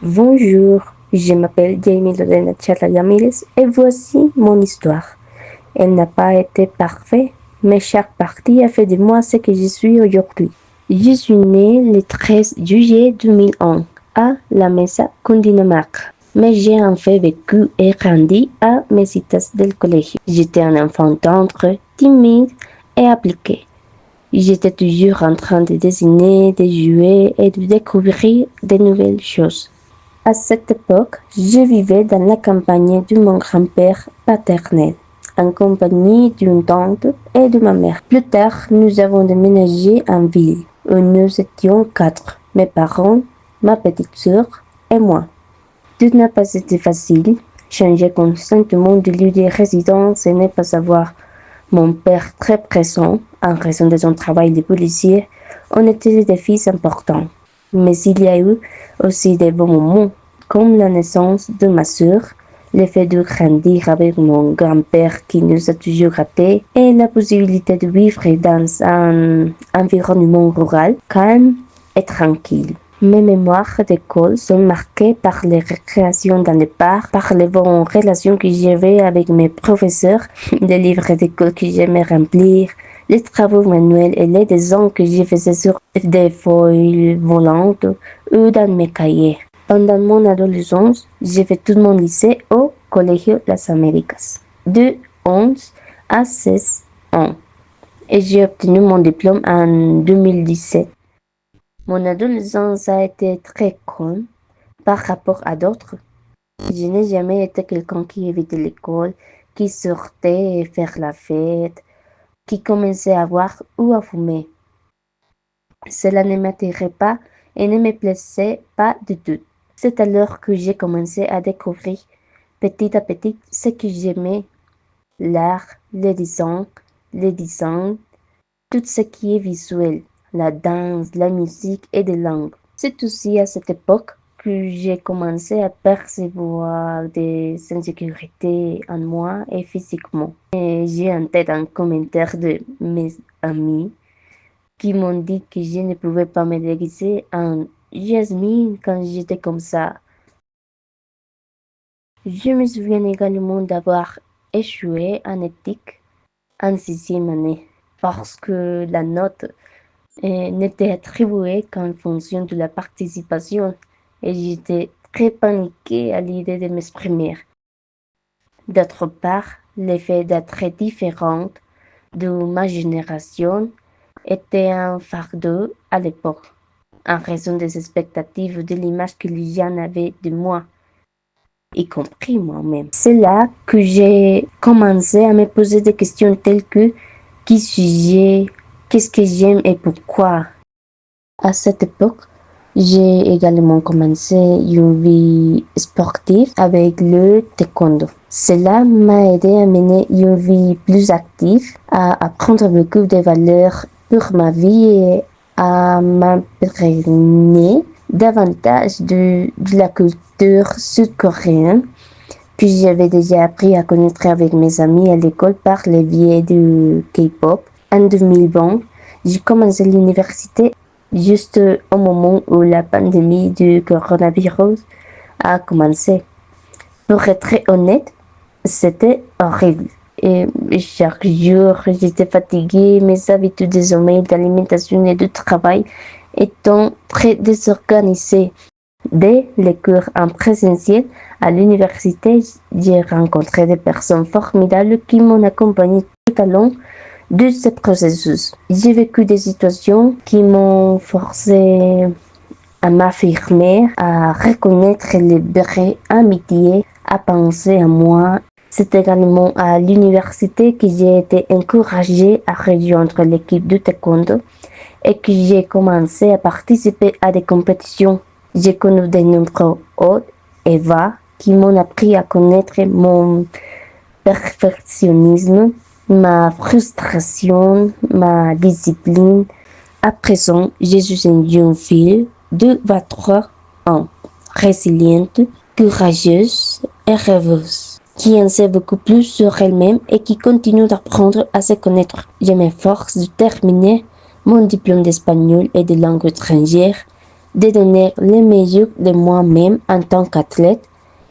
Bonjour, je m'appelle Jamie Lorena Charla-Yamiles et voici mon histoire. Elle n'a pas été parfaite, mais chaque partie a fait de moi ce que je suis aujourd'hui. Je suis née le 13 juillet 2001 à La Mesa, Cundinamarca. Mais j'ai en fait vécu et grandi à Mesitas del Colegio. J'étais un enfant tendre, timide et appliqué. J'étais toujours en train de dessiner, de jouer et de découvrir de nouvelles choses. À cette époque, je vivais dans la campagne de mon grand-père paternel, en compagnie d'une tante et de ma mère. Plus tard, nous avons déménagé en ville, où nous étions 4, mes parents, ma petite sœur et moi. Tout n'a pas été facile. Changer constamment de lieu de résidence et ne pas savoir mon père très présent en raison de son travail de policier ont été des défis importants. Mais il y a eu aussi des bons moments, comme la naissance de ma sœur, le fait de grandir avec mon grand-père qui nous a toujours gâtés et la possibilité de vivre dans un environnement rural, calme et tranquille. Mes mémoires d'école sont marquées par les récréations dans les parcs, par les bonnes relations que j'avais avec mes professeurs, les livres d'école que j'aimais remplir, les travaux manuels et les dessins que je faisais sur des feuilles volantes ou dans mes cahiers. Pendant mon adolescence, j'ai fait tout mon lycée au Colegio Las Américas, de 11 à 16 ans, et j'ai obtenu mon diplôme en 2017. Mon adolescence a été très calme par rapport à d'autres. Je n'ai jamais été quelqu'un qui évitait l'école, qui sortait faire la fête, qui commençait à boire ou à fumer. Cela ne m'attirait pas et ne me plaisait pas du tout. C'est alors que j'ai commencé à découvrir petit à petit ce que j'aimais, l'art, le dessin, tout ce qui est visuel, la danse, la musique et des langues. C'est aussi à cette époque que j'ai commencé à percevoir des insécurités en moi et physiquement. Et j'ai en tête un commentaire de mes amis qui m'ont dit que je ne pouvais pas me déguiser en Jasmine quand j'étais comme ça. Je me souviens également d'avoir échoué en éthique en 6e année parce que la note n'était attribuée qu'en fonction de la participation et j'étais très paniquée à l'idée de m'exprimer. D'autre part, le fait d'être différente de ma génération était un fardeau à l'époque, en raison des expectatives de l'image que les gens avaient de moi, y compris moi-même. C'est là que j'ai commencé à me poser des questions telles que qui suis-je, qu'est-ce que j'aime et pourquoi. À cette époque, j'ai également commencé une vie sportive avec le taekwondo. Cela m'a aidé à mener une vie plus active, à apprendre beaucoup de valeurs pour ma vie et à m'imprégner davantage de la culture sud-coréenne que j'avais déjà appris à connaître avec mes amis à l'école par le biais du K-pop. En 2020, j'ai commencé l'université juste au moment où la pandémie du coronavirus a commencé. Pour être honnête, c'était horrible. Et chaque jour, j'étais fatiguée, mes habitudes de sommeil, d'alimentation et de travail étant très désorganisées. Dès les cours en présentiel à l'université, j'ai rencontré des personnes formidables qui m'ont accompagné tout au long de ce processus. J'ai vécu des situations qui m'ont forcé à m'affirmer, à reconnaître les vraies amitiés, à penser à moi. C'est également à l'université que j'ai été encouragée à rejoindre l'équipe de taekwondo et que j'ai commencé à participer à des compétitions. J'ai connu des nombreux hauts et bas qui m'ont appris à connaître mon perfectionnisme, ma frustration, ma discipline. À présent, je suis une jeune fille de 23 ans, résiliente, courageuse et rêveuse, qui en sait beaucoup plus sur elle-même et qui continue d'apprendre à se connaître. Je m'efforce de terminer mon diplôme d'espagnol et de langue étrangère de donner le meilleur de moi-même en tant qu'athlète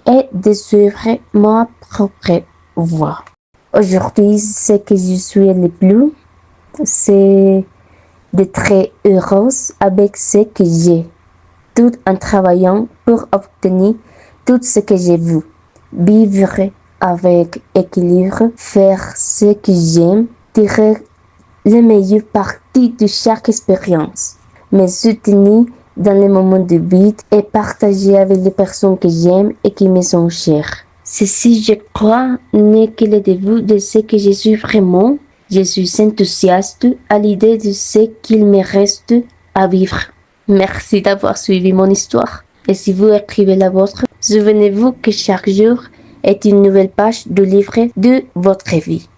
et de suivre ma propre voie. Aujourd'hui, ce que je suis le plus, c'est d'être heureuse avec ce que j'ai, tout en travaillant pour obtenir tout ce que j'ai voulu. Vivre avec équilibre, faire ce que j'aime, tirer le meilleur parti de chaque expérience, me soutenir dans les moments de vide et partager avec les personnes que j'aime et qui me sont chères. Ceci, je crois, n'est que le début de ce que je suis vraiment. Je suis enthousiaste à l'idée de ce qu'il me reste à vivre. Merci d'avoir suivi mon histoire. Et si vous écrivez la vôtre, souvenez-vous que chaque jour est une nouvelle page du livre de votre vie.